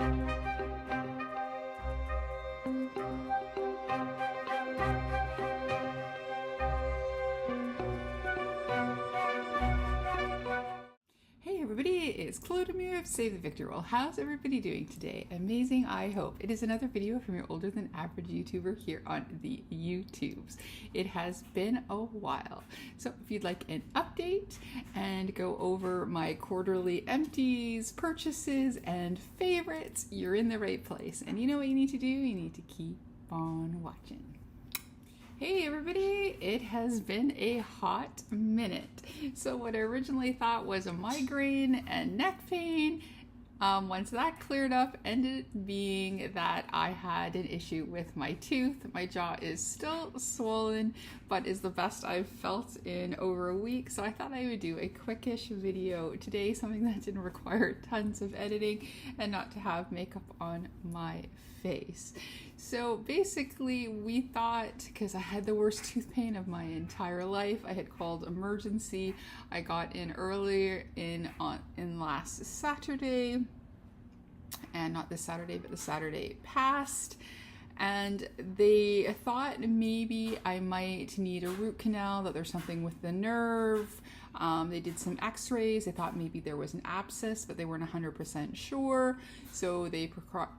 Hey everybody, it's Clodemir of Save the Victor. Well, how's everybody doing today? Amazing, I hope. It is another video from your older than average YouTuber here on the YouTubes. It has been a while. So if you'd like an update and go over my quarterly empties, purchases, and favorites, you're in the right place. And you know what you need to do? You need to keep on watching. Hey everybody, it has been a hot minute. So what I originally thought was a migraine and neck pain, once that cleared up, ended up being that I had an issue with my tooth. My jaw is still swollen, but is the best I've felt in over a week. So I thought I would do a quickish video today, something that didn't require tons of editing and not to have makeup on my face. So basically we thought, because I had the worst tooth pain of my entire life, I had called emergency. I got in earlier in last Saturday, and not this Saturday, but the Saturday past. And they thought maybe I might need a root canal, that there's something with the nerve. They did some x-rays. They thought maybe there was an abscess, but they weren't 100% sure. So they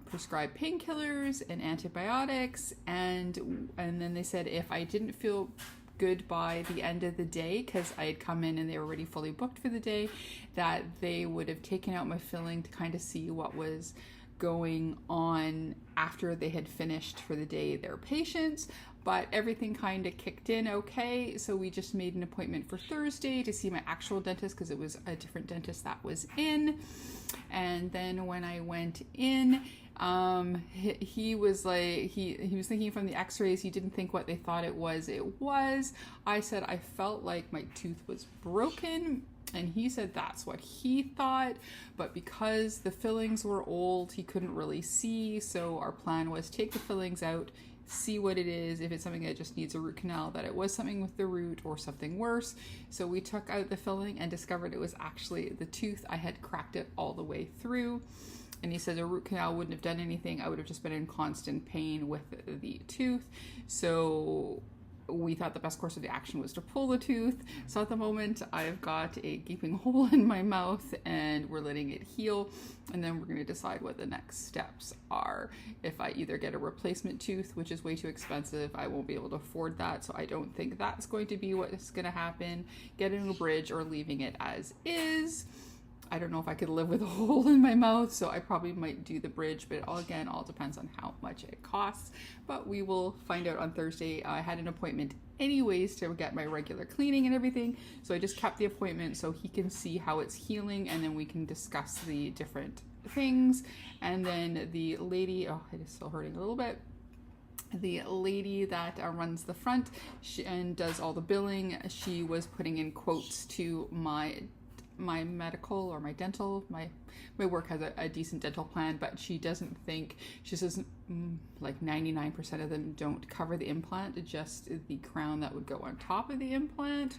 prescribed painkillers and antibiotics. And then they said if I didn't feel good by the end of the day, because I had come in and they were already fully booked for the day, that they would have taken out my filling to kind of see what was going on after they had finished for the day their patients. But everything kind of kicked in okay, so we just made an appointment for Thursday to see my actual dentist, because it was a different dentist that was in. And then when I went in, he was like, he was thinking from the x-rays, he didn't think what they thought it was. I said I felt like my tooth was broken, and he said that's what he thought, but because the fillings were old, he couldn't really see. So our plan was take the fillings out, see what it is, if it's something that just needs a root canal, that it was something with the root or something worse. So we took out the filling and discovered it was actually the tooth. I had cracked it all the way through. And he says a root canal wouldn't have done anything. I would have just been in constant pain with the tooth. So we thought the best course of the action was to pull the tooth. So at the moment I've got a gaping hole in my mouth and we're letting it heal. And then we're going to decide what the next steps are. If I either get a replacement tooth, which is way too expensive, I won't be able to afford that. So I don't think that's going to be what's going to happen. Getting a bridge or leaving it as is. I don't know if I could live with a hole in my mouth, so I probably might do the bridge, but it all depends on how much it costs. But we will find out on Thursday. I had an appointment anyways to get my regular cleaning and everything, so I just kept the appointment so he can see how it's healing, and then we can discuss the different things. And then the lady, oh, it is still hurting a little bit. The lady that runs the front and does all the billing, she was putting in quotes to my medical or my dental. My work has a decent dental plan, but she doesn't think, she says like 99% of them don't cover the implant, just the crown that would go on top of the implant.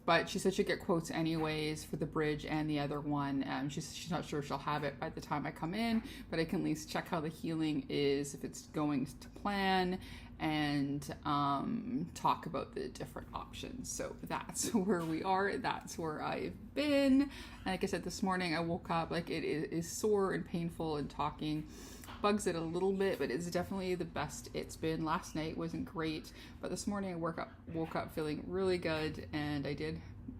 But she said she'd get quotes anyways for the bridge and the other one. She's not sure she'll have it by the time I come in, but I can at least check how the healing is, if it's going to plan, and talk about the different options. So that's where we are. That's where I've been. And like I said, this morning I woke up, like it is sore and painful, and talking bugs it a little bit, but it's definitely the best it's been. Last night wasn't great, but this morning I woke up feeling really good, and I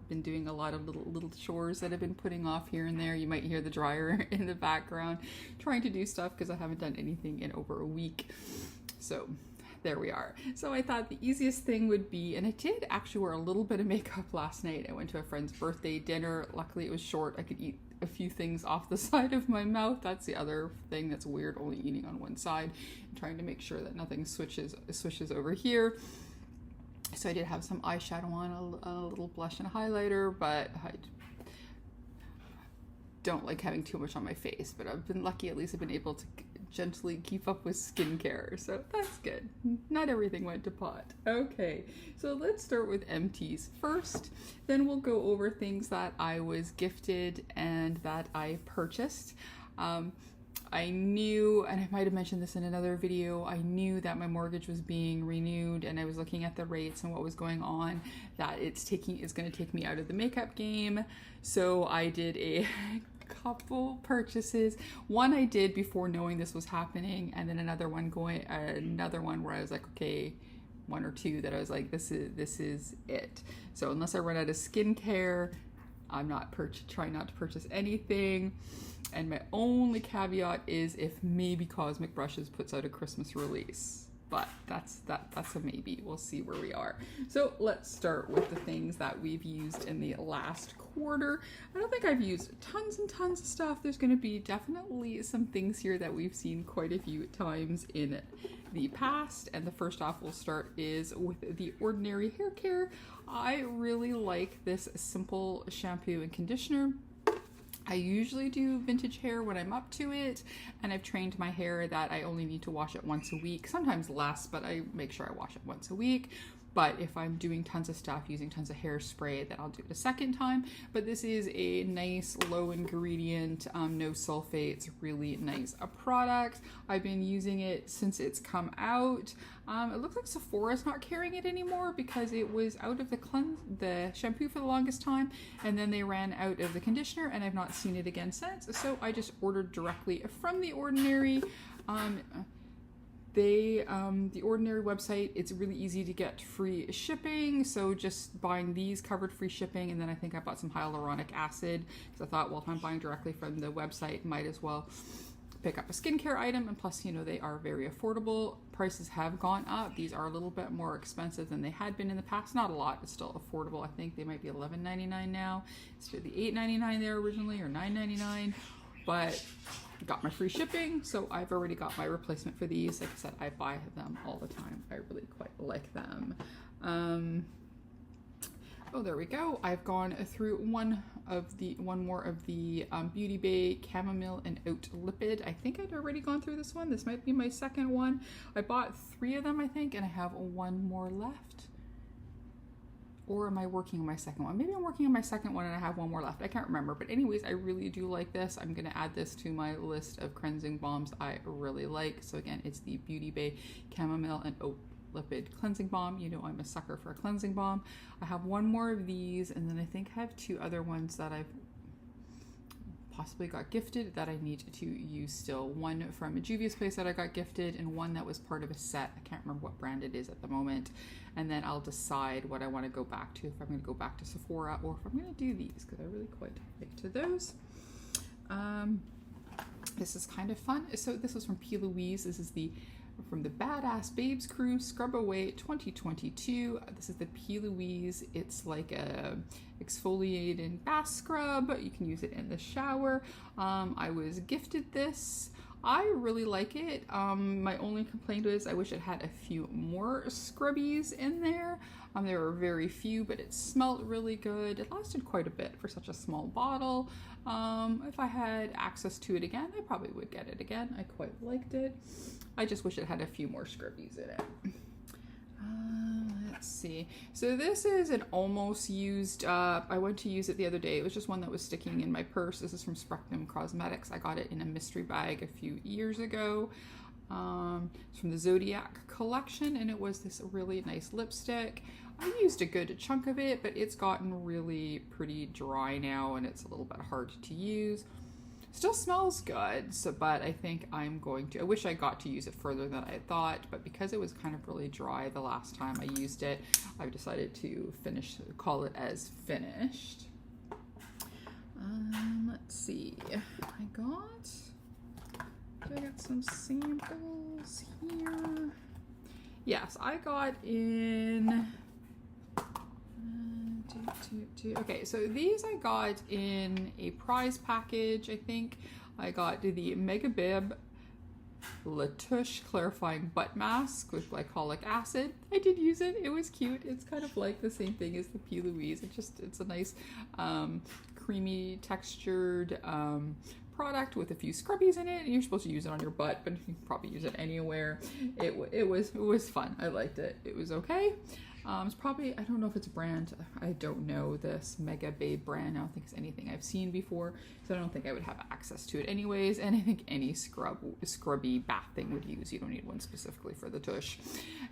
been doing a lot of little chores that I've been putting off here and there. You might hear the dryer in the background, trying to do stuff because I haven't done anything in over a week. So there we are. So I thought the easiest thing would be, and I did actually wear a little bit of makeup last night. I went to a friend's birthday dinner. Luckily it was short. I could eat a few things off the side of my mouth. That's the other thing that's weird, only eating on one side. I'm trying to make sure that nothing swishes over here. So I did have some eyeshadow on, a little blush and a highlighter, but I don't like having too much on my face. But I've been lucky, at least I've been able to gently keep up with skincare, so that's good. Not everything went to pot. Okay, so let's start with empties first, then we'll go over things that I was gifted and that I purchased. I knew, and I might have mentioned this in another video, I knew that my mortgage was being renewed and I was looking at the rates and what was going on, that it's going to take me out of the makeup game. So I did a couple purchases. One I did before knowing this was happening, and then another one where I was like, okay, one or two that I was like, this is it. So unless I run out of skincare, I'm not trying not to purchase anything. And my only caveat is if maybe Cosmic Brushes puts out a Christmas release. But that's a maybe. We'll see where we are. So let's start with the things that we've used in the last quarter. I don't think I've used tons and tons of stuff. There's going to be definitely some things here that we've seen quite a few times in the past. And the first off we'll start is with the Ordinary Hair Care. I really like this simple shampoo and conditioner. I usually do vintage hair when I'm up to it, and I've trained my hair that I only need to wash it once a week, sometimes less, but I make sure I wash it once a week. But if I'm doing tons of stuff, using tons of hairspray, then I'll do it a second time. But this is a nice low ingredient, no sulfates, really nice product. I've been using it since it's come out. It looks like Sephora's not carrying it anymore because it was out of the shampoo for the longest time, and then they ran out of the conditioner, and I've not seen it again since. So I just ordered directly from The Ordinary. The Ordinary website, it's really easy to get free shipping, so just buying these covered free shipping. And then I think I bought some hyaluronic acid because I thought, well, if I'm buying directly from the website, might as well pick up a skincare item. And plus, you know, they are very affordable. Prices have gone up. These are a little bit more expensive than they had been in the past. Not a lot, it's still affordable. I think they might be $11.99 now. It's the $8.99 there originally, or $9.99, but got my free shipping, so I've already got my replacement for these. Like I said, I buy them all the time. I really quite like them. Oh, there we go. I've gone through one more of the Beauty Bay Chamomile and Oat Lipid. I think I'd already gone through this one. This might be my second one. I bought 3 of them, I think, and I have one more left. Or am I working on my second one? Maybe I'm working on my second one and I have one more left. I can't remember. But anyways, I really do like this. I'm going to add this to my list of cleansing balms I really like. So again, it's the Beauty Bay Chamomile and Oat Lipid Cleansing Balm. You know I'm a sucker for a cleansing balm. I have one more of these, and then I think I have 2 other ones that I've possibly got gifted that I need to use still. One from a Juvia's Place that I got gifted, and one that was part of a set. I can't remember what brand it is at the moment. And then I'll decide what I want to go back to, if I'm going to go back to Sephora or if I'm going to do these, because I really quite like to those. This is kind of fun. So this was from P. Louise. This is from the Badass Babes Crew Scrub Away 2022. This is the P. Louise. It's like a exfoliating bath scrub. You can use it in the shower. I was gifted this. I really like it. My only complaint is I wish it had a few more scrubbies in there. There were very few, but it smelled really good. It lasted quite a bit for such a small bottle. If I had access to it again, I probably would get it again. I quite liked it. I just wish it had a few more scrubbies in it. Let's see. So this is an almost used, I went to use it the other day. It was just one that was sticking in my purse. This is from Spectrum Cosmetics. I got it in a mystery bag a few years ago. It's from the Zodiac collection, and it was this really nice lipstick. I used a good chunk of it, but it's gotten really pretty dry now, and it's a little bit hard to use. Still smells good, but I think I wish I got to use it further than I thought, but because it was kind of really dry the last time I used it, I've decided to call it as finished. Let's see. I got some samples here. Yes, I got in... Okay, so these I got in a prize package, I think. I got the Mega Bib Latouche Clarifying Butt Mask with glycolic acid. I did use it. It was cute. It's kind of like the same thing as the P. Louise. It's a nice creamy textured product with a few scrubbies in it. You're supposed to use it on your butt, but you can probably use it anywhere. It was fun. I liked it. It was okay. It's probably, I don't know if it's a brand. I don't know this Mega Babe brand. I don't think it's anything I've seen before, so I don't think I would have access to it anyways. And I think any scrubby bath thing would use. You don't need one specifically for the tush.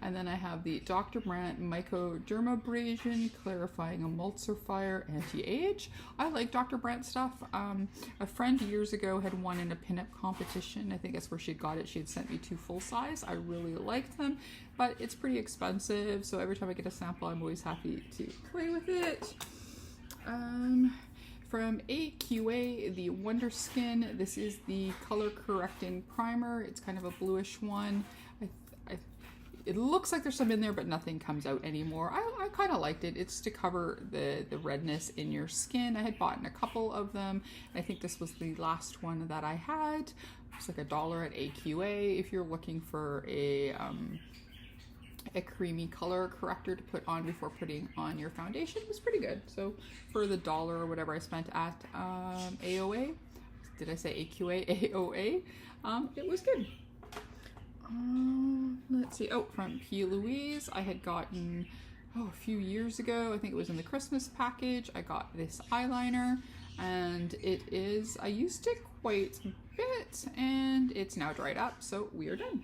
And then I have the Dr. Brandt Mycodermabrasion Clarifying Emulsifier Anti-Age. I like Dr. Brandt stuff. A friend years ago had won in a pinup competition. I think that's where she got it. She had sent me 2 full size. I really liked them, but it's pretty expensive, so every time I get a sample, I'm always happy to play with it. From AQA, the Wonder Skin. This is the color correcting primer. It's kind of a bluish one. It looks like there's some in there, but nothing comes out anymore. I kind of liked it. It's to cover the redness in your skin. I had bought a couple of them. I think this was the last one that I had. It's like $1 at AQA if you're looking for a creamy color corrector to put on before putting on your foundation. It was pretty good. So for the $1 or whatever I spent at AOA, did I say AQA? AOA, it was good. Let's see. Oh, from P. Louise, I had gotten, a few years ago, I think it was in the Christmas package, I got this eyeliner, and it is, I used it quite a bit, and it's now dried up, so we are done.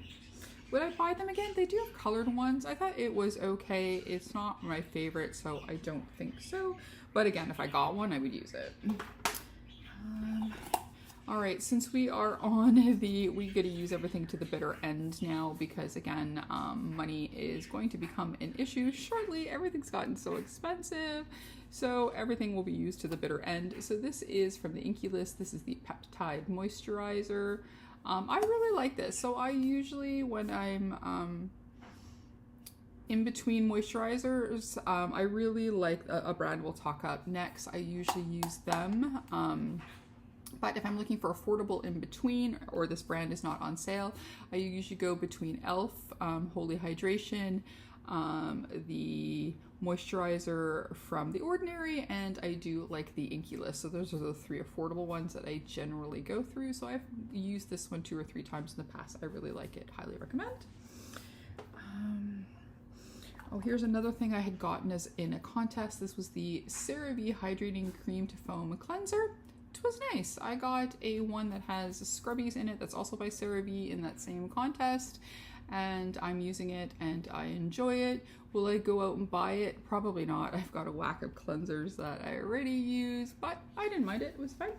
Would I buy them again? They do have colored ones. I thought it was okay. It's not my favorite, so I don't think so. But again, if I got one, I would use it. All right, since we are on we get to use everything to the bitter end now because again, money is going to become an issue shortly. Everything's gotten so expensive, so everything will be used to the bitter end. So this is from the Inky List. This is the Peptide Moisturizer. I really like this. So I usually, when I'm in between moisturizers, I really like a brand we'll talk up next. I usually use them. But if I'm looking for affordable in between, or this brand is not on sale, I usually go between e.l.f., Holy Hydration, the moisturizer from The Ordinary, and I do like the Inky List. So those are the 3 affordable ones that I generally go through. So I've used this one 2 or 3 times in the past. I really like it. Highly recommend. Oh, here's another thing I had gotten as in a contest. This was the CeraVe Hydrating Cream to Foam Cleanser. It was nice. I got a one that has scrubbies in it that's also by CeraVe in that same contest, and I'm using it and I enjoy it. Will I go out and buy it? Probably not. I've got a whack of cleansers that I already use, but I didn't mind it. It was fine.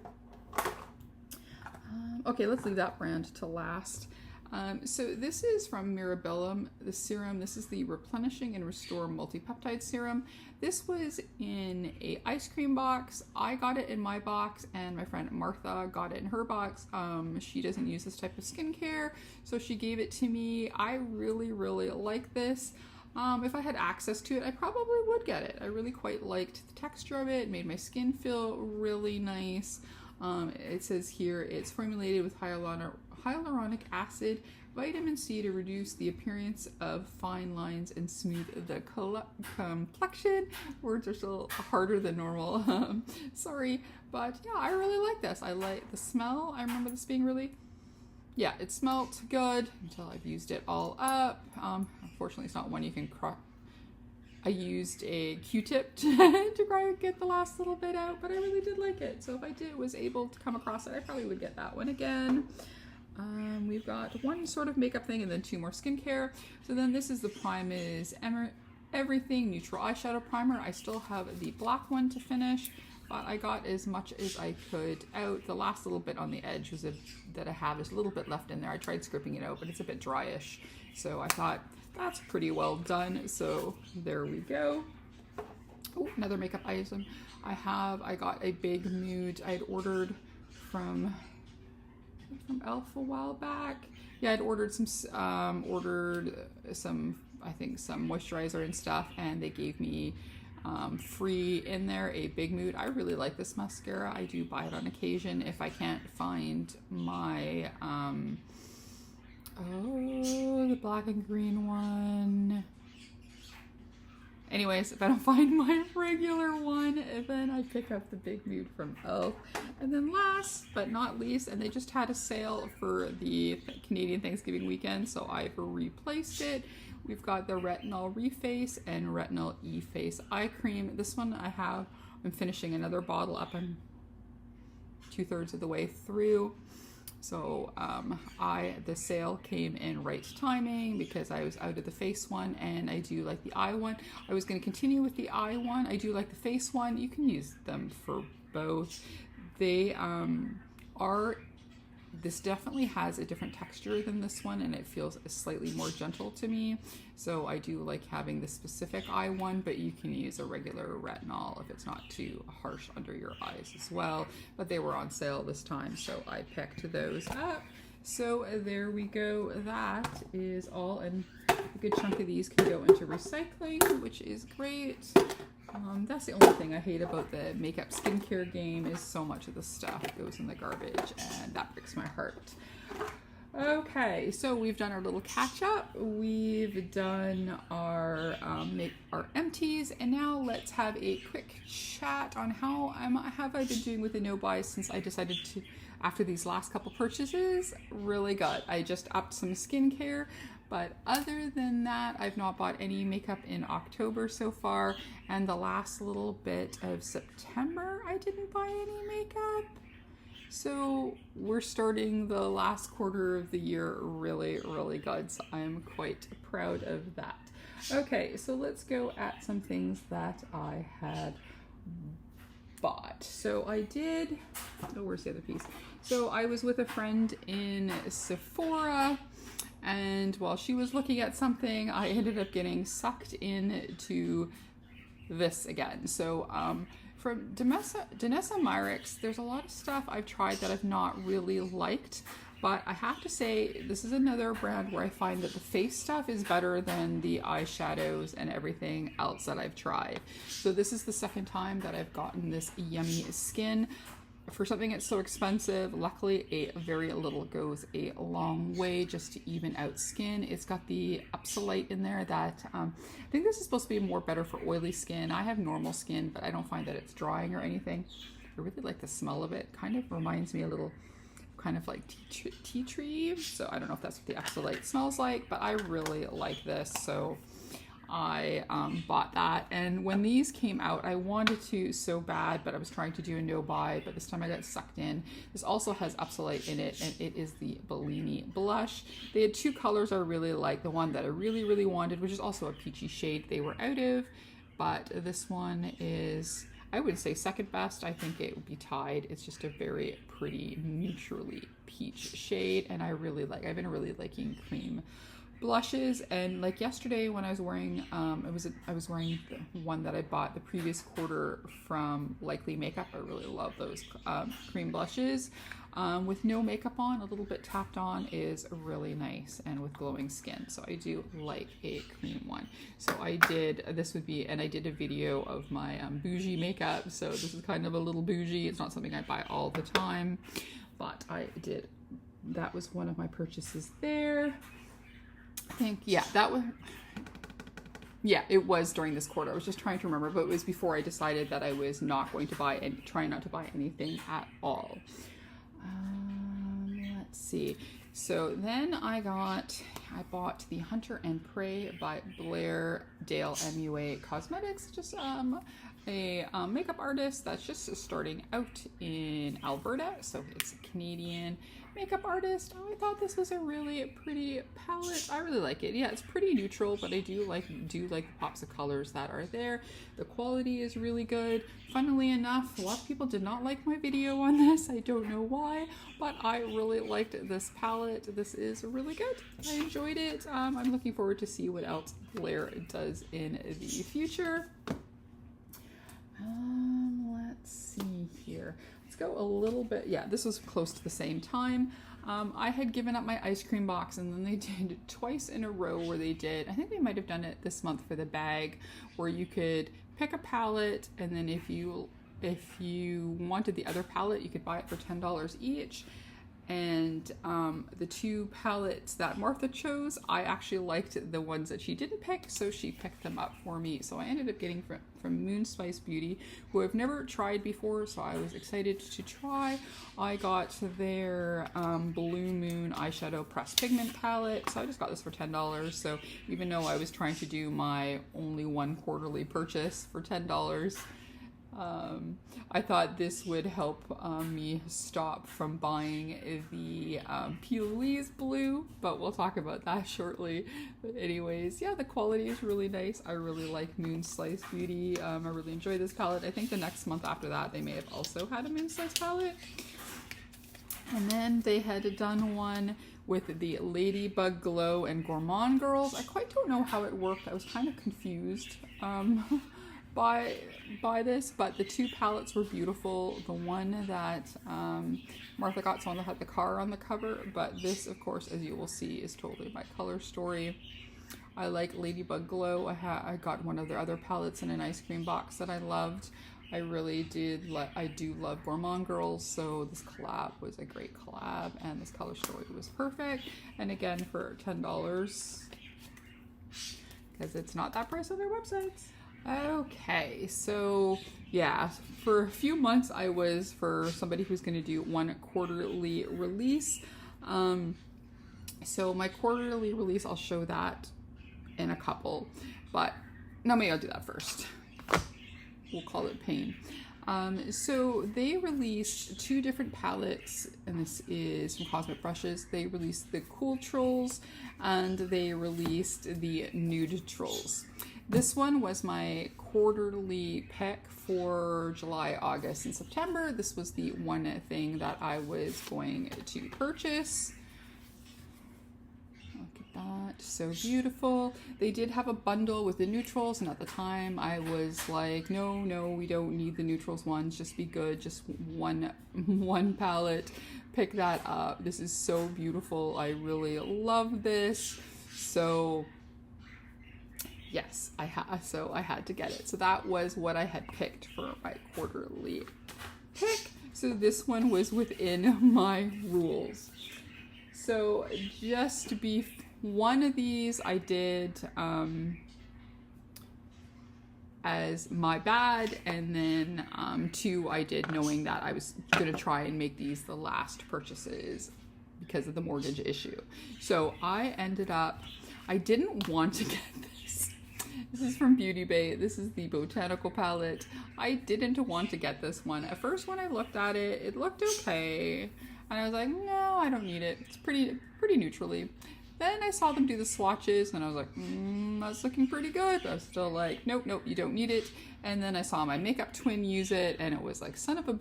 Okay, let's leave that brand to last. So this is from Mirabellum, the serum. This is the Replenishing and Restore Multipeptide Serum. This was in a ice cream box. I got it in my box, and my friend Martha got it in her box. She doesn't use this type of skincare, so she gave it to me. I really, really like this. If I had access to it, I probably would get it. I really quite liked the texture of it. It made my skin feel really nice. It says here it's formulated with hyaluronic acid, vitamin C to reduce the appearance of fine lines and smooth the complexion. Words are still harder than normal. Sorry, but yeah, I really like this. I like the smell. I remember this being really, yeah, it smelled good until I've used it all up. Unfortunately, it's not one you can cross. I used a Q-tip to try and get the last little bit out, but I really did like it. So if I was able to come across it, I probably would get that one again. We've got one sort of makeup thing and then 2 more skincare. So then this is the Prime is Everything Neutral Eyeshadow Primer. I still have the black one to finish, but I got as much as I could out. The last little bit on the edge was that I have is a little bit left in there. I tried scraping it out, but it's a bit dryish. So I thought that's pretty well done. So there we go. Oh, another makeup item. I got a Big Mood. I had ordered from e.l.f. a while back. Yeah, I'd ordered some I think some moisturizer and stuff, and they gave me free in there a Big Mood. I really like this mascara. I do buy it on occasion if I can't find my the black and green one. Anyways, if I don't find my regular one, then I pick up the Big Mood from Elf. And then last but not least, and they just had a sale for the Canadian Thanksgiving weekend, so I've replaced it. We've got the Retinol Reface and Retinol E-Face Eye Cream. This one I'm finishing another bottle up. I'm 2/3 of the way through. So the sale came in right timing because I was out of the face one, and I do like the eye one. I was going to continue with the eye one. I do like the face one. You can use them for both. They this definitely has a different texture than this one, and it feels slightly more gentle to me. So I do like having the specific eye one, but you can use a regular retinol if it's not too harsh under your eyes as well. But they were on sale this time, so I picked those up. So there we go. That is all, and a good chunk of these can go into recycling, which is great. That's the only thing I hate about the makeup skincare game is so much of the stuff goes in the garbage, and that breaks my heart. Okay, so we've done our little catch up. We've done our empties, and now let's have a quick chat on how have I been doing with the no buys since I decided to, after these last couple purchases. Really good. I just upped some skincare. But other than that, I've not bought any makeup in October so far. And the last little bit of September, I didn't buy any makeup. So we're starting the last quarter of the year really, really good. So I'm quite proud of that. Okay, so let's go at some things that I had bought. So I did, oh, where's the other piece? So I was with a friend in Sephora, and while she was looking at something, I ended up getting sucked into this again. So from Danessa Myricks, there's a lot of stuff I've tried that I've not really liked, but I have to say this is another brand where I find that the face stuff is better than the eyeshadows and everything else that I've tried. So this is the second time that I've gotten this Yummy Skin. For something that's so expensive, luckily a very little goes a long way just to even out skin. It's got the Upsolite in there that I think this is supposed to be more better for oily skin. I have normal skin, but I don't find that it's drying or anything. I really like the smell of it. Kind of reminds me a little kind of like tea tree. So I don't know if that's what the Upsolite smells like, but I really like this. So I bought that, and when these came out I wanted to so bad, but I was trying to do a no buy, but this time I got sucked in. This also has Upsolite in it, and it is the Bellini blush. They had two colors I really like. The one that I really wanted, which is also a peachy shade, they were out of, but this one is, I would say, second best. I think it would be tied. It's just a very pretty neutrally peach shade, and I've been really liking cream blushes. And like yesterday when I was wearing I was wearing the one that I bought the previous quarter from Likely Makeup. I really love those cream blushes with no makeup on. A little bit tapped on is really nice, and with glowing skin, so I do like a cream one. So I did I did a video of my bougie makeup, so this is kind of a little bougie. It's not something I buy all the time, but I did. That was one of my purchases there. I think, it was during this quarter. I was just trying to remember, but it was before I decided that I was not going to buy and trying not to buy anything at all. Let's see. So then I bought the Hunter and Prey by Blair Dale MUA Cosmetics, just a makeup artist that's just starting out in Alberta. So it's a Canadian makeup artist. I thought this was a really pretty palette. I really like it. Yeah, it's pretty neutral, but I do like the pops of colors that are there. The quality is really good. Funnily enough, a lot of people did not like my video on this. I don't know why, but I really liked this palette. This is really good. I enjoyed it. I'm looking forward to see what else Blair does in the future. Let's see here. Let's go a little bit. Yeah, this was close to the same time. I had given up my ice cream box, and then they did twice in a row where they did, I think they might have done it this month for the bag, where you could pick a palette, and then if you wanted the other palette, you could buy it for $10 each. And the two palettes that Martha chose, I actually liked the ones that she didn't pick, so she picked them up for me. So I ended up getting from Moon Spice Beauty, who I've never tried before, so I was excited to try. I got their Blue Moon eyeshadow pressed pigment palette, so I just got this for $10. So even though I was trying to do my only one quarterly purchase for $10, I thought this would help me stop from buying the P. Louise blue, but we'll talk about that shortly. But anyways, yeah, the quality is really nice. I really like Moon Slice Beauty. I really enjoy this palette. I think the next month after that, they may have also had a Moon Slice palette. And then they had done one with the Ladybug Glow and Gourmand Girls. I quite don't know how it worked. I was kind of confused by this, but the two palettes were beautiful. The one that Martha got, so one that had the car on the cover, but this, of course, as you will see, is totally my color story. I like Ladybug Glow. I got one of their other palettes in an ice cream box that I loved. I really did. I do love Gourmand Girls, so this collab was a great collab, and this color story was perfect. And again, for $10, because it's not that price on their websites. Okay, so yeah, for a few months I was, for somebody who's going to do one quarterly release. So my quarterly release, I'll show that in a couple, but no, maybe I'll do that first. We'll call it pain. So they released two different palettes, and this is from Cosmic Brushes. They released the Cool Trolls and they released the Nude Trolls. This one was my quarterly pick for July, August, and September. This was the one thing that I was going to purchase. Look at that, so beautiful. They did have a bundle with the neutrals, and at the time I was like, no, we don't need the neutrals ones, just be good, just one palette, pick that up. This is so beautiful. I really love this. So yes, I had to get it. So that was what I had picked for my quarterly pick. So this one was within my rules. So just to be, one of these I did as my bad, and then two I did knowing that I was gonna try and make these the last purchases because of the mortgage issue. So I ended up, I didn't want to get this. This is from Beauty Bay. This is the Botanical palette. I didn't want to get this one. At first when I looked at it, it looked okay. And I was like, no, I don't need it. It's pretty neutrally. Then I saw them do the swatches and I was like, that's looking pretty good. I was still like, nope, you don't need it. And then I saw my makeup twin use it and it was like, son of a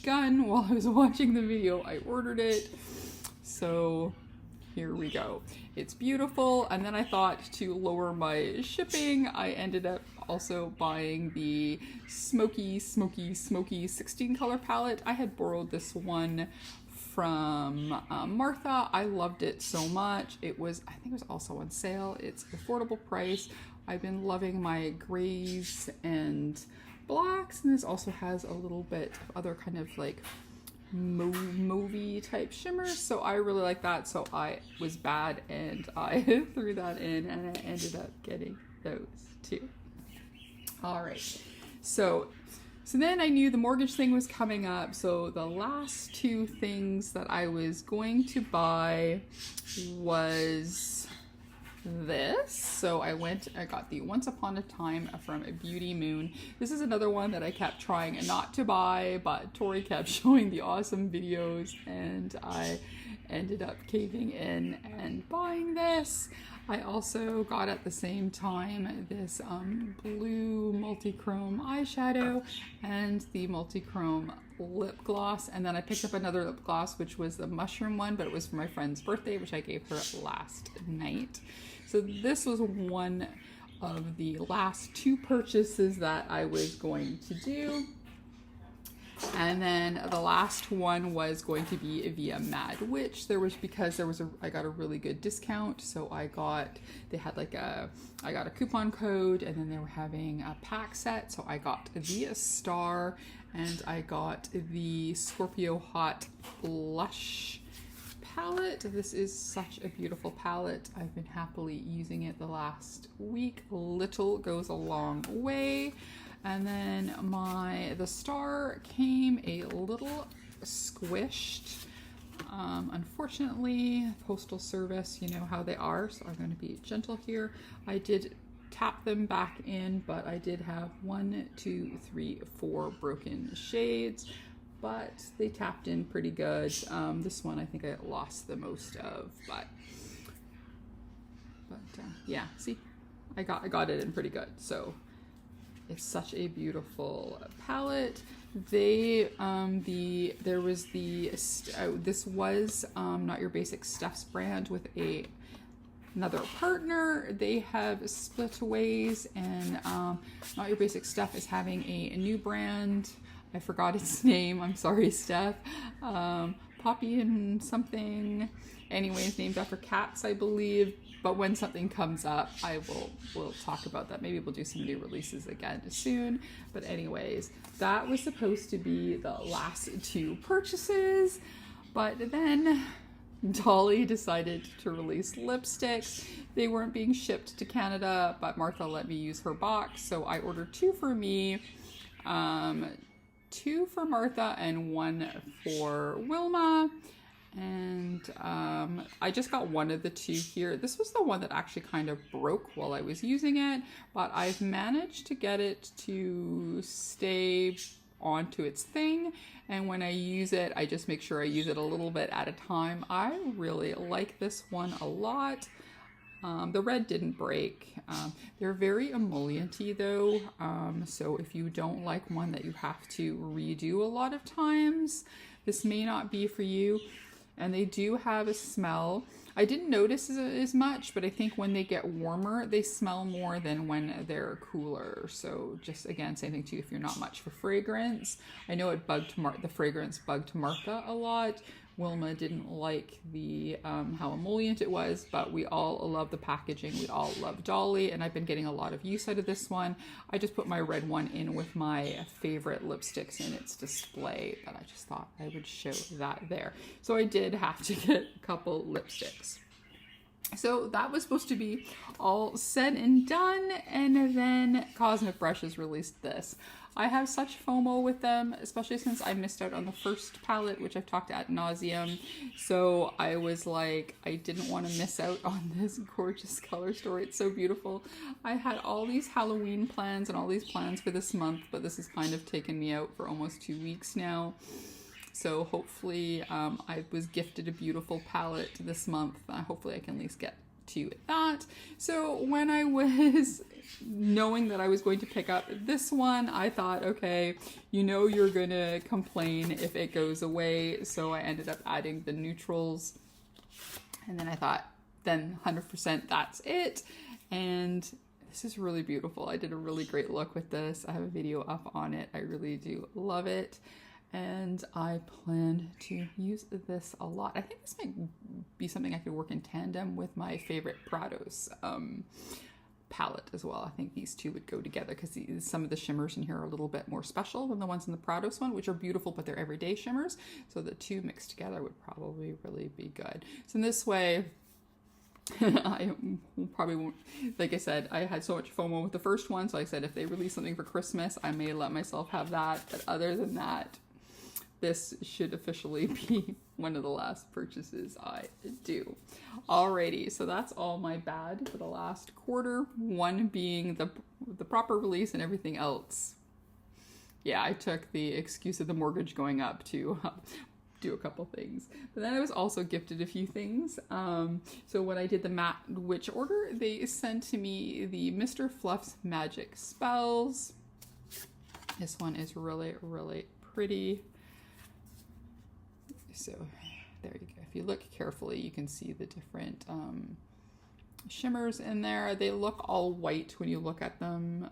gun, while I was watching the video, I ordered it. So here we go. It's beautiful. And then I thought to lower my shipping, I ended up also buying the smoky 16 color palette. I had borrowed this one from Martha. I loved it so much. It was, I think it was also on sale. It's affordable price. I've been loving my grays and blacks, and this also has a little bit of other kind of like movie type shimmers, so I really like that. So I was bad and I threw that in and I ended up getting those two. All right, so then I knew the mortgage thing was coming up, so the last two things that I was going to buy was this. So I got the Once Upon a Time from Beauty Moon. This is another one that I kept trying not to buy, but Tori kept showing the awesome videos and I ended up caving in and buying this. I also got at the same time this blue multi-chrome eyeshadow and the multi-chrome lip gloss, and then I picked up another lip gloss which was the mushroom one, but it was for my friend's birthday, which I gave her last night. So this was one of the last two purchases that I was going to do. And then the last one was going to be via Mad Witch. I got a really good discount. So I got a coupon code, and then they were having a pack set. So I got the Star and I got the Scorpio Hot Blush palette. This is such a beautiful palette. I've been happily using it the last week. Little goes a long way. And then the star came a little squished. Unfortunately, Postal Service, you know how they are, so I'm going to be gentle here. I did tap them back in, but I did have 1, 2, 3, 4 broken shades, but they tapped in pretty good. This one I think I lost the most of, but yeah, see, I got it in pretty good. So it's such a beautiful palette. This was Not Your Basic Stuffs brand with another partner. They have split ways, and Not Your Basic Stuff is having a new brand. I forgot its name. I'm sorry, Steph. Poppy and something. Anyways, named after cats, I believe. But when something comes up, we'll talk about that. Maybe we'll do some new releases again soon. But anyways, that was supposed to be the last 2 purchases. But then Dolly decided to release lipsticks. They weren't being shipped to Canada, but Martha let me use her box. So I ordered 2 for me, 2 for Martha, and 1 for Wilma. And I just got one of the 2 here. This was the one that actually kind of broke while I was using it, but I've managed to get it to stay onto its thing. And when I use it, I just make sure I use it a little bit at a time. I really like this one a lot. The red didn't break. They're very emollient-y though. So if you don't like one that you have to redo a lot of times, this may not be for you. And they do have a smell. I didn't notice as much, but I think when they get warmer, they smell more than when they're cooler. So just again, same thing too, if you're not much for fragrance. I know it the fragrance bugged Martha a lot. Wilma didn't like the how emollient it was, but we all love the packaging. We all love Dolly, and I've been getting a lot of use out of this one. I just put my red one in with my favorite lipsticks in its display, but I just thought I would show that there. So I did have to get a couple lipsticks. So that was supposed to be all said and done, and then Cosmic Brushes released this. I have such FOMO with them, especially since I missed out on the first palette, which I've talked ad nauseum. So I was like, I didn't want to miss out on this gorgeous color story. It's so beautiful. I had all these Halloween plans and all these plans for this month, but this has kind of taken me out for almost 2 weeks now. So hopefully I was gifted a beautiful palette this month. Hopefully I can at least get to that. So when I was knowing that I was going to pick up this one, I thought, okay, you know you're gonna complain if it goes away. So I ended up adding the neutrals. And then I thought, then 100% that's it. And this is really beautiful. I did a really great look with this. I have a video up on it. I really do love it. And I plan to use this a lot. I think this might be something I could work in tandem with my favorite Prados palette as well. I think these 2 would go together because some of the shimmers in here are a little bit more special than the ones in the Prados one, which are beautiful, but they're everyday shimmers. So the 2 mixed together would probably really be good. So in this way, I probably won't, like I said, I had so much FOMO with the first one. So I said, if they release something for Christmas, I may let myself have that. But other than that, this should officially be one of the last purchases I do. Alrighty, so that's all my bad for the last quarter. One being the proper release, and everything else. Yeah, I took the excuse of the mortgage going up to do a couple things. But then I was also gifted a few things. So when I did the Matte Witch order, they sent to me the Mr. Fluff's Magic Spells. This one is really, really pretty. So there you go. If you look carefully, you can see the different shimmers in there. They look all white when you look at them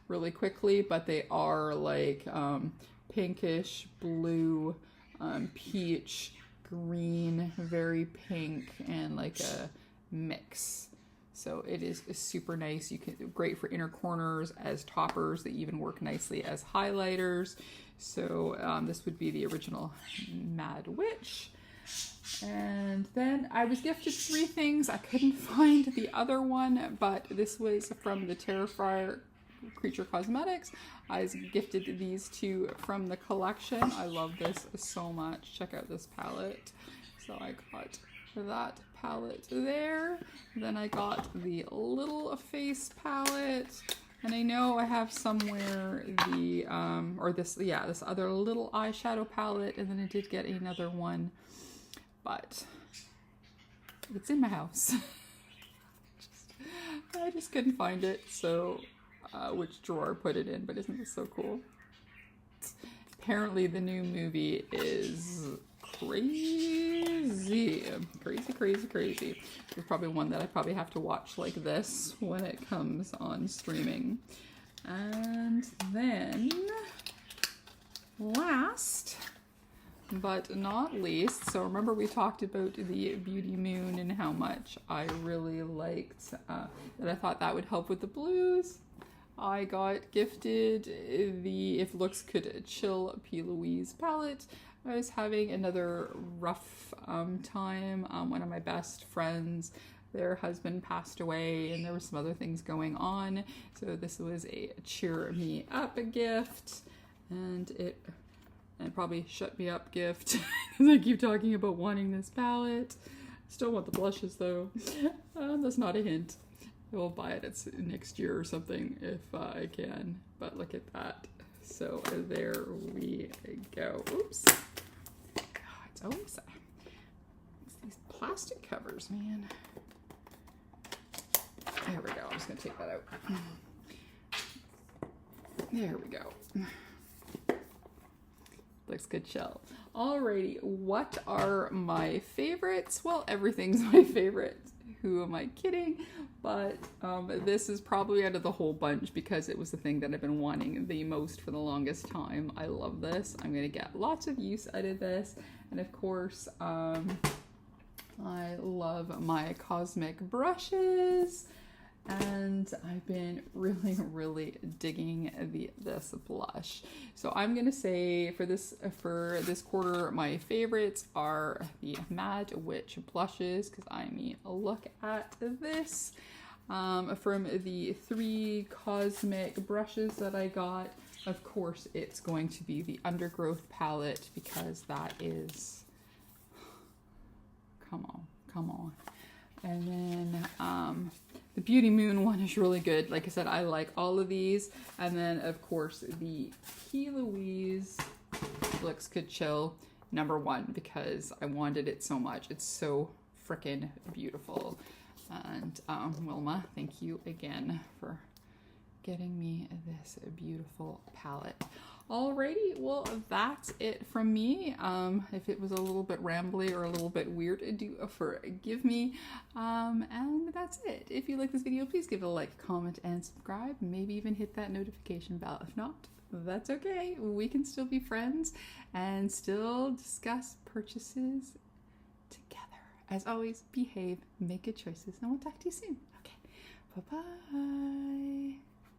really quickly, but they are like pinkish, blue, peach, green, very pink, and like a mix. So it is super nice. You can great for inner corners as toppers. They even work nicely as highlighters. So this would be the original Mad Witch. And then I was gifted 3 things. I couldn't find the other one, but this was from the Terrifier Creature Cosmetics. I was gifted these 2 from the collection. I love this so much. Check out this palette. So I got that palette there. Then I got the little face palette. And I know I have somewhere the, this other little eyeshadow palette. And then I did get another one, but it's in my house. I just couldn't find it. So, which drawer I put it in, but isn't this so cool? Apparently the new movie is crazy. Crazy. It's probably one that I probably have to watch like this when it comes on streaming. And then last but not least, so remember we talked about the Beauty Moon and how much I really liked that I thought that would help with the blues. I got gifted the If Looks Could Chill P. Louise palette. I was having another rough time. One of my best friends, their husband passed away and there were some other things going on. So this was a cheer me up gift, and probably shut me up gift because I keep talking about wanting this palette. Still want the blushes though. That's not a hint. I will buy it next year or something if I can. But look at that. So there we go. Oops. Oh, it's always it's these plastic covers, man. There we go. I'm just gonna take that out. There we go. Looks good, chill. Alrighty, what are my favorites? Well, everything's my favorite. Who am I kidding? But this is probably out of the whole bunch because it was the thing that I've been wanting the most for the longest time. I love this. I'm gonna get lots of use out of this. And of course, I love my cosmic brushes. And I've been really digging this blush. So I'm gonna say for this quarter, my favorites are the Mad Witch blushes, because I mean, look at this. From the 3 cosmic brushes that I got, of course, it's going to be the Undergrowth palette, because that is, come on. And then the Beauty Moon one is really good. Like I said, I like all of these. And then, of course, the P. Louise Looks Could Chill #1, because I wanted it so much. It's so freaking beautiful. And Wilma, thank you again for getting me this beautiful palette. Alrighty, well, that's it from me. If it was a little bit rambly or a little bit weird, do forgive me. And that's it. If you like this video, please give it a like, comment, and subscribe. Maybe even hit that notification bell. If not, that's okay. We can still be friends and still discuss purchases together. As always, behave, make good choices, and we'll talk to you soon. Okay, bye-bye.